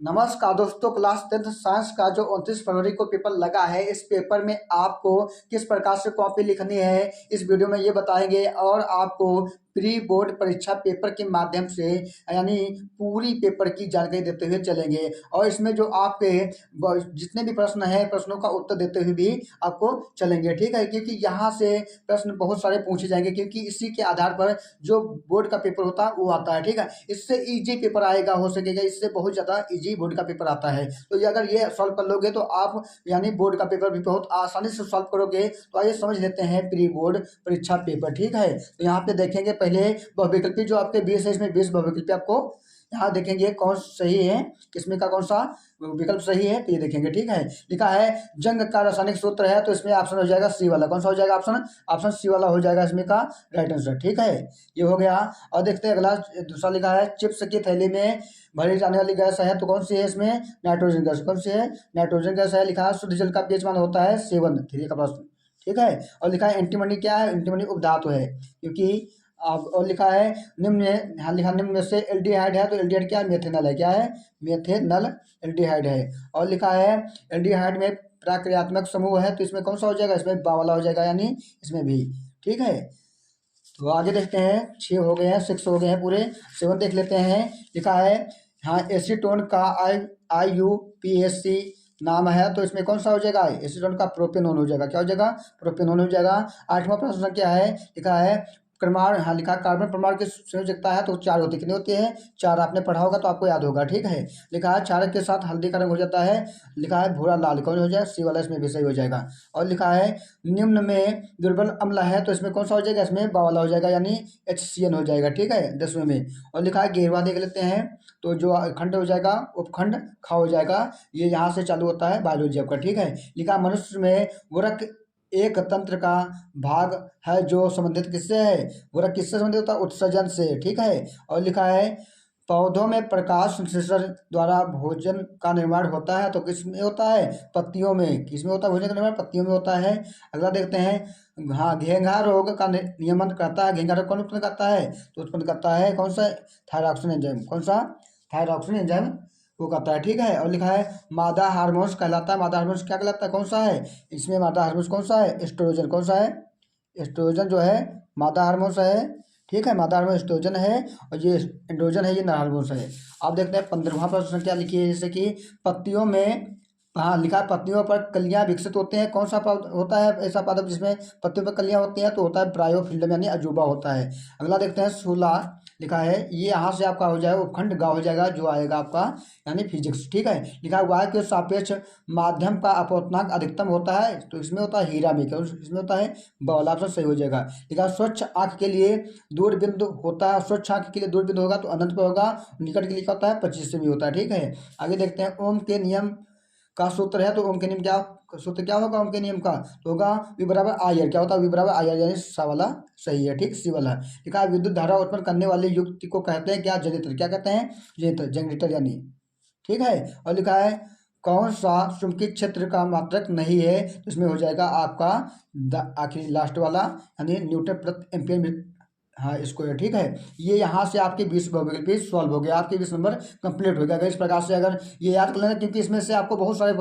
नमस्कार दोस्तों, class 10th science का जो 29 फरवरी को पेपर लगा है, इस पेपर में आपको किस प्रकार से कॉपी लिखनी है इस वीडियो में ये बताएंगे। और आपको प्री बोर्ड परीक्षा पेपर के माध्यम से यानी पूरी पेपर की जानकारी देते हुए चलेंगे। और इसमें जो आपके जितने भी प्रश्न हैं, प्रश्नों का उत्तर देते हुए भी आपको चलेंगे, ठीक है। क्योंकि यहाँ से प्रश्न बहुत सारे पूछे जाएंगे, क्योंकि इसी के आधार पर जो बोर्ड का पेपर होता है वो आता है, ठीक है। इससे इजी पेपर आएगा, हो सकेगा इससे बहुत ज़्यादा इजी बोर्ड का पेपर आता है। तो ये अगर ये सॉल्व कर लोगे तो आप यानी बोर्ड का पेपर भी बहुत आसानी से सॉल्व करोगे। तो आइए समझ लेते हैं प्री बोर्ड परीक्षा पेपर, ठीक है। तो यहाँ पे देखेंगे पहले बहुविकल्पी जो आपके 20 है, इसमें 20 बहुविकल्पी आपको यहाँ देखेंगे कौन सही है, किसमें का कौन सा विकल्प सही है, तो ये देखेंगे, ठीक है। लिखा है जंग का रासायनिक सूत्र है, तो इसमें ऑप्शन हो जाएगा सी वाला। कौन सा हो जाएगा ऑप्शन? ऑप्शन सी वाला हो जाएगा इसमें का राइट आंसर, ठीक है। ये हो गया। और देखते हैं अगला, दूसरा लिखा है चिप्स की थैली में भरी जाने वाली गैस है, तो कौन सी है इसमें? Nitrogen gas. कौन सी है? नाइट्रोजन गैस है। लिखा है शुद्ध जल का पीएच मान होता है 7, 3 का प्रश्न, ठीक है। और लिखा है एंटीमनी क्या है? एंटीमनी उपधातु है, क्योंकि अब और लिखा है निम्न, यहाँ लिखा निम्न में से एल्डिहाइड है, तो एल्डिहाइड क्या है? मेथेनल है। क्या है? मेथेनल एल्डिहाइड है। और लिखा है एल्डिहाइड में प्रक्रियात्मक समूह है, तो इसमें कौन सा हो जाएगा? इसमें बा वाला हो जाएगा, यानी इसमें भी, ठीक है। तो आगे देखते हैं, 6 हो गए हैं, 6 हो गए हैं पूरे, 7 देख लेते हैं। लिखा है हाँ एसीटोन का IUPAC नाम है, तो इसमें कौन सा हो जाएगा? एसीटोन का प्रोपेनोन हो जाएगा। क्या हो जाएगा? प्रोपेनोन हो जाएगा। 8वां प्रश्न क्या है? लिखा है परमाणु, हाँ लिखा कार्बन परमाणु की संयोजकता है, तो 4 होती है। कितनी होती है? 4। आपने पढ़ा होगा तो आपको याद होगा, ठीक है। लिखा है क्षारक के साथ हल्दी का रंग हो जाता है। लिखा है भूरा लाल। कौन हो जाएगा? सी वाला इसमें भी सही हो जाएगा। और लिखा है निम्न में दुर्बल अम्ल है, तो इसमें कौन सा हो जाएगा? इसमें बा वाला हो जाएगा, यानी HCN हो जाएगा, ठीक है, 10वें में। और लिखा है 11वां देख लेते हैं, तो जो खंड हो जाएगा उपखंड खा हो जाएगा। ये यहाँ से चालू होता है बायोलॉजी आपका, ठीक है। लिखा मनुष्य में वृक्क एक तंत्र का भाग है जो संबंधित किससे है? वृक्क किससे संबंधित होता है? उत्सर्जन से, ठीक है। और लिखा है पौधों में प्रकाश संश्लेषण द्वारा भोजन का निर्माण होता है, तो किसमें होता है? पत्तियों में। किसमें होता है भोजन का निर्माण? पत्तियों में होता है। अगला देखते हैं, हाँ घेंघा रोग का नियमन करता है। घेंघा रोग कौन उत्पन्न करता है? तो उत्पन्न करता है कौन सा? Thyroxine enzyme. कौन सा? थायरॉक्सिन एंजाइम वो करता है, ठीक है। और लिखा है मादा हार्मोन्स कहलाता है। मादा हार्मोन्स क्या कहलाता है? कौन सा है इसमें? मादा हार्मोन्स कौन सा है? एस्ट्रोजन। कौन सा है? एस्ट्रोजन जो है मादा हार्मोन्स है, ठीक है। मादा हार्मोन एस्ट्रोजन है, और ये एंड्रोजन है, ये नर हार्मोन्स है। आप देखते हैं 15वां प्रश्न क्या लिखी है, जैसे कि पत्तियों में, हाँ लिखा है पत्तियों पर कलियां विकसित होते हैं। कौन सा होता है ऐसा पादप जिसमें पत्तियों पर कलियां होती हैं? तो होता है ब्रायोफिल्डम, यानी अजूबा होता है। अगला देखते हैं 16 लिखा है, ये यहाँ से आपका हो जाएगा उपखंड गा हो जाएगा, जो आएगा आपका यानी फिजिक्स, ठीक है। लिखा है वायु के सापेक्ष माध्यम का अपवर्तनांक अधिकतम होता है, तो इसमें होता है हीरा में। क्यों इसमें होता है? बवाला ऑप्शन सही हो जाएगा। लिखा है स्वच्छ आंख के लिए दूरबिंदु होता है। स्वच्छ आंख के लिए दूरबिंदु होगा तो अनंत पे होगा, निकट के लिए क्या होता है? 25 से भी होता है, ठीक है। आगे देखते हैं ओम के नियम का सूत्र है, तो ओम के नियम क्या सूत्र क्या होगा? ओम के नियम का तो होगा V बराबर IR। क्या होता है? V बराबर IR, यानी सा वाला सही है, ठीक, सी वाला। लिखा है विद्युत धारा उत्पन्न करने वाले युक्ति को कहते हैं क्या? जनरेटर। क्या कहते हैं? जनरेटर, जनरेटर यानी, ठीक है। और लिखा है कौन सा चुंबकीय क्षेत्र का मात्रक नहीं है, तो इसमें हो जाएगा आपका आखिरी लास्ट वाला, यानी न्यूटन प्रति एम्पियर, हाँ इसको है, ठीक है। ये यहाँ से आपके 20 बहुविकल्पी सॉल्व हो गया, आपके 20 नंबर कंप्लीट हो गया। अगर इस प्रकार से अगर ये याद कर लेना, क्योंकि इसमें से आपको बहुत सारे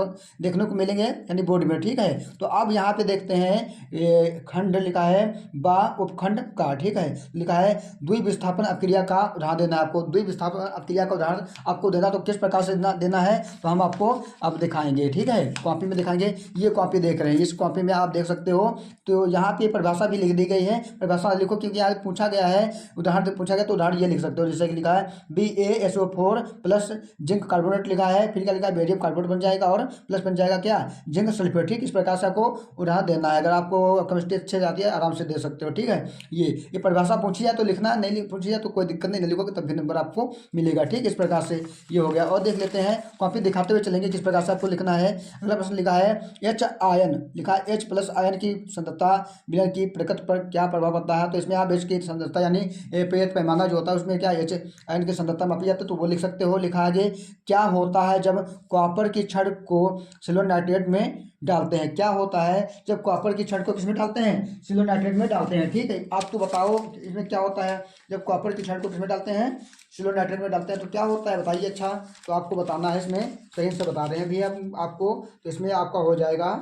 देखने को मिलेंगे यानी बोर्ड में, ठीक है। तो अब यहाँ पे देखते हैं ये खंड लिखा है बा उपखंड का, ठीक है। लिखा है द्विविस्थापन अपक्रिया का उदाहरण देना है आपको। द्विविस्थापन अपक्रिया का उदाहरण आपको देना, तो किस प्रकार से देना है तो हम आपको अब दिखाएंगे, ठीक है, कॉपी में दिखाएंगे। ये कॉपी देख रहे हैं, इस कॉपी में आप देख सकते हो। तो यहाँ पे परिभाषा भी लिख दी गई है, परिभाषा लिखो, क्योंकि यहाँ पूछा गया है, उदाहरण पूछा गया, तो उदाहरण ये लिख सकते हो। जैसे कि लिखा है BaSO4 प्लस जिंक कार्बोनेट लिखा है, फिर क्या लिखा है? बेरियम कार्बोनेट बन जाएगा, और प्लस बन जाएगा क्या? जिंक सल्फेट, ठीक। इस प्रकार से आपको उदाहरण देना है। अगर आपको केमिस्ट्री अच्छे जाती है आराम से दे सकते हो, ठीक है। ये परिभाषा पूछी जाए तो लिखना, नहीं पूछी जाए तो कोई दिक्कत नहीं लिखोगे तब भी नंबर आपको मिलेगा, ठीक। इस प्रकार से ये हो गया। और देख लेते हैं, कॉपी दिखाते हुए चलेंगे किस प्रकार से आपको लिखना है। अगला प्रश्न लिखा है H आयन, लिखा है H+ आयन की सांद्रता विलयन की प्रकृति पर क्या प्रभाव पड़ता है, तो इसमें आप H की सांद्रता यानी पेट पैमाना जो होता है उसमें क्या एच आयन की सांद्रता मापी जाती है, तो वो लिख सकते हो। लिखा आगे, क्या होता है जब कॉपर की छड़ को सिल्वर नाइट्रेट में डालते हैं? क्या होता है जब कॉपर की छड़ को किसमें डालते हैं? सिल्वर नाइट्रेट में डालते हैं। ठीक है, आप तो बताओ इसमें क्या होता है जब कॉपर की छड़ को किसमें डालते हैं? सिल्वर नाइट्रेट में डालते हैं, तो क्या होता है बताइए। अच्छा, तो आपको बताना है, इसमें सही से बता रहे हैं भी हम आपको, तो इसमें आपका हो जाएगा,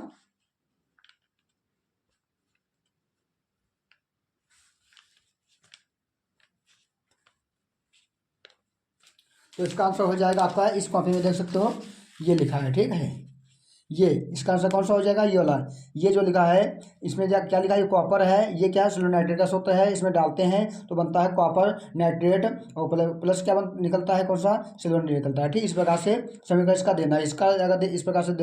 तो इसका आंसर हो जाएगा आपका, इस कॉपी में देख सकते हो ये लिखा है। ठीक है, ये इसका आंसर कौन सा हो जाएगा? ये वाला, ये जो लिखा है इसमें क्या लिखा है? ये कॉपर है, ये क्या है? सिल्वर नाइट्रेट का सूत्र है, इसमें डालते हैं तो बनता है कॉपर नाइट्रेट, और प्लस क्या निकलता है? कौन सा? सिल्वर निकलता है। ठीक, इस प्रकार से समीकरण इसका देना है। इसका अगर इस प्रकार से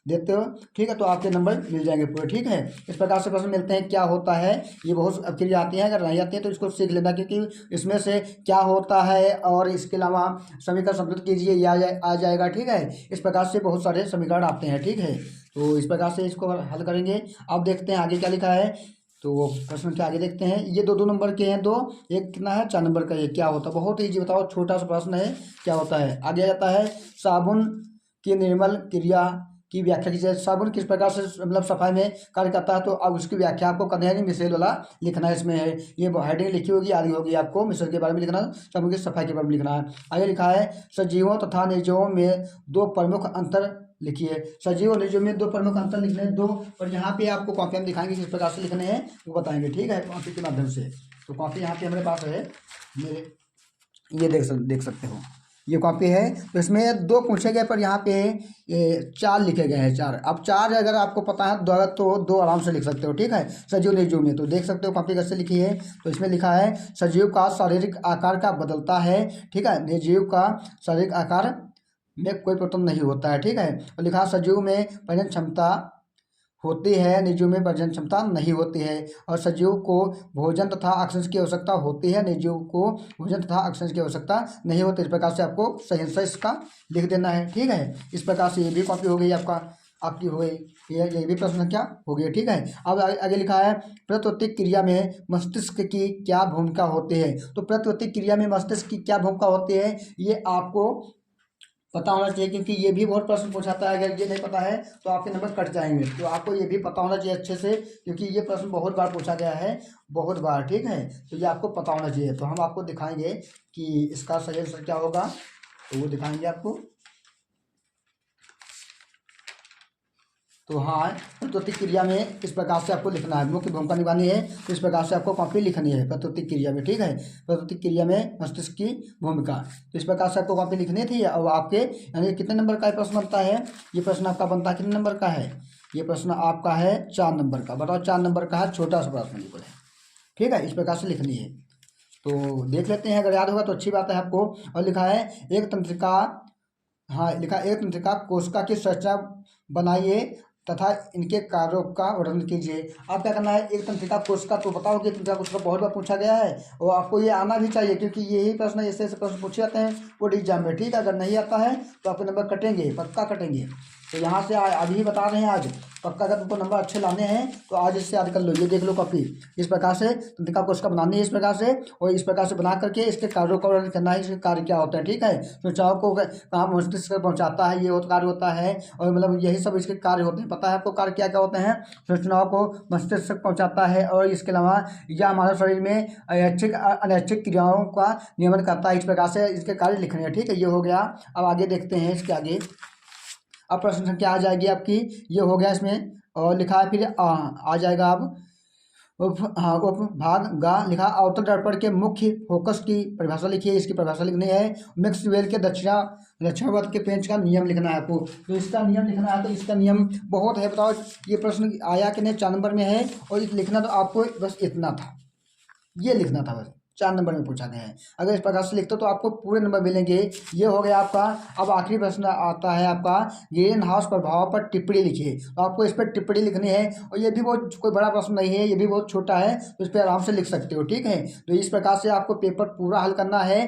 देते हो, ठीक है, तो आपके नंबर मिल जाएंगे पूरे। ठीक है, इस प्रकार से प्रश्न मिलते हैं। क्या होता है, ये बहुत क्रिया आती है, अगर नहीं आती है तो इसको सीख लेना, क्योंकि इसमें से क्या होता है और इसके अलावा समीकरण संतुलित कीजिए, ये आ जाएगा। ठीक है, इस प्रकार से बहुत सारे समीकरण आते हैं। ठीक है, तो इस प्रकार से इसको हल करेंगे। अब देखते हैं आगे क्या लिखा है, तो प्रश्न के आगे देखते हैं। ये दो नंबर के हैं, दो, एक कितना है? 4 नंबर का। ये क्या होता है? बहुत ईजी, बताओ, छोटा सा प्रश्न है। क्या होता है? आगे आ जाता है, साबुन की निर्मल क्रिया की व्याख्या कीजिए। साबुन किस प्रकार से मतलब सफाई में कार्य करता है, तो अब उसकी व्याख्या आपको करनी है, मिसेल वाला लिखना है। इसमें है ये हेडिंग लिखी होगी, आगे होगी, आपको मिसेल के बारे में लिखना, साबुन की सफाई के बारे में लिखना है। आगे लिखा है, सजीवों तथा निर्जीवों में दो प्रमुख अंतर लिखिए। सजीव और निर्जीव में दो प्रमुख अंतर लिखने हैं, दो, और यहाँ पे आपको कॉपी हम दिखाएंगे किस प्रकार से लिखने हैं वो बताएंगे। ठीक है, कॉपी के माध्यम से। तो कॉपी यहाँ पे हमारे पास है, मेरे ये देख सकते हो, ये कॉपी है। तो इसमें दो पूछे गए, पर यहाँ पे ये 4 लिखे गए हैं, 4। अब 4 अगर आपको पता है तो दो आराम से लिख सकते हो। ठीक है, सजीव निर्जीव में तो देख सकते हो कॉपी कैसे लिखी है। तो इसमें लिखा है, सजीव का शारीरिक आकार का बदलता है। ठीक है, निर्जीव का शारीरिक आकार में कोई परिवर्तन नहीं होता है। ठीक है, और लिखा, सजीव में प्रजनन क्षमता होती है, निर्जीव में प्रजनन क्षमता नहीं होती है, और सजीव को भोजन तथा ऑक्सीजन की आवश्यकता होती है, निर्जीव को भोजन तथा ऑक्सीजन की आवश्यकता नहीं होती। इस प्रकार से आपको सही आंसर इसका लिख देना है। ठीक है, इस प्रकार से ये भी कॉपी हो गई आपकी हो गई, ये भी प्रश्न क्या हो गया। ठीक है, अब आगे लिखा है, प्रतिवर्ती क्रिया में मस्तिष्क की क्या भूमिका होती है? तो प्रतिवर्ती क्रिया में मस्तिष्क की क्या भूमिका होती है, ये आपको पता होना चाहिए, क्योंकि ये भी बहुत प्रश्न पूछाता है। अगर ये नहीं पता है तो आपके नंबर कट जाएंगे, तो आपको ये भी पता होना चाहिए अच्छे से, क्योंकि ये प्रश्न बहुत बार पूछा गया है, बहुत बार। ठीक है, तो ये आपको पता होना चाहिए। तो हम आपको दिखाएंगे कि इसका सही आंसर क्या होगा, तो वो दिखाएंगे आपको। तो हाँ, प्रतिवर्ती क्रिया में इस प्रकार से आपको लिखना है, मुख्य भूमिका निभानी है, तो इस प्रकार से आपको कॉपी लिखनी है प्रतिवर्ती क्रिया में। ठीक है, प्रतिवर्ती क्रिया में मस्तिष्क की भूमिका, तो इस प्रकार से आपको कॉपी लिखनी थी। और आपके यानी कितने नंबर का प्रश्न बनता है? ये प्रश्न आपका बनता है कितने नंबर का है? ये प्रश्न आपका है 4 नंबर का। बताओ, 4 नंबर का है, छोटा सा प्रश्न बिल्कुल है। ठीक है, इस प्रकार से लिखनी है। तो देख लेते हैं, अगर याद होगा तो अच्छी बात है आपको। और लिखा है, एक तंत्रिका, हाँ लिखा, एक तंत्रिका कोशिका की संरचना बनाइए तथा इनके कार्यों का वर्णन कीजिए। आप क्या करना है, एक तंत्रिका कोशिका, तो बताओ कि तंत्रिका कोशिका बहुत बार पूछा गया है, और आपको ये आना भी चाहिए, क्योंकि यही प्रश्न ऐसे प्रश्न पूछे जाते हैं बोर्ड एग्जाम में। ठीक है, अगर नहीं आता है तो आपके नंबर कटेंगे, पक्का कटेंगे। तो यहाँ से अभी ही बता रहे हैं, आज पक्का अगर तुमको नंबर अच्छे लाने हैं तो आज इससे याद कर लो। ये देख लो कॉपी, इस प्रकार से तंत्रिका कोशिका बनानी है, इस प्रकार से, और इस प्रकार से बना करके इसके कार्यों का वर्णन करना है, इसके कार्य क्या होता है। ठीक है, सूचनाओं को कहाँ मस्तिष्क तक पहुँचाता है, ये कार्य होता है, और मतलब यही सब इसके कार्य होते हैं। पता है आपको कार्य क्या क्या होते हैं? सूचनाओं को मस्तिष्क तक पहुँचाता है, और इसके अलावा यह हमारे शरीर में ऐच्छिक अनैच्छिक क्रियाओं का नियमन करता है। इस प्रकार से इसके कार्य लिखने हैं। ठीक है, ये हो गया। अब आगे देखते हैं इसके आगे। अब प्रश्न संख्या आ जाएगी आपकी, ये हो गया इसमें, और लिखा है फिर आ जाएगा अब उपभाग गा। लिखा, अवतल दर्पण के मुख्य फोकस की परिभाषा लिखिए। इसकी परिभाषा लिखनी है। मैक्सवेल के दक्षिणावर्त के पेंच का नियम लिखना है आपको, तो इसका नियम लिखना है। तो इसका नियम बहुत है, बताओ ये प्रश्न आया कि नहीं? 4 नंबर में है, और लिखना तो आपको बस इतना था, ये लिखना था बस, 4 नंबर में पूछा गया है। अगर इस प्रकार से लिखते हो तो आपको पूरे नंबर मिलेंगे। ये हो गया आपका। अब आखिरी प्रश्न आता है आपका, ग्रीन हाउस प्रभाव पर टिप्पणी लिखिए। तो आपको इस पर टिप्पणी लिखनी है, और ये भी बहुत कोई बड़ा प्रश्न नहीं है, ये भी बहुत छोटा है, तो इस पर आराम से लिख सकते हो। ठीक है, तो इस प्रकार से आपको पेपर पूरा हल करना है।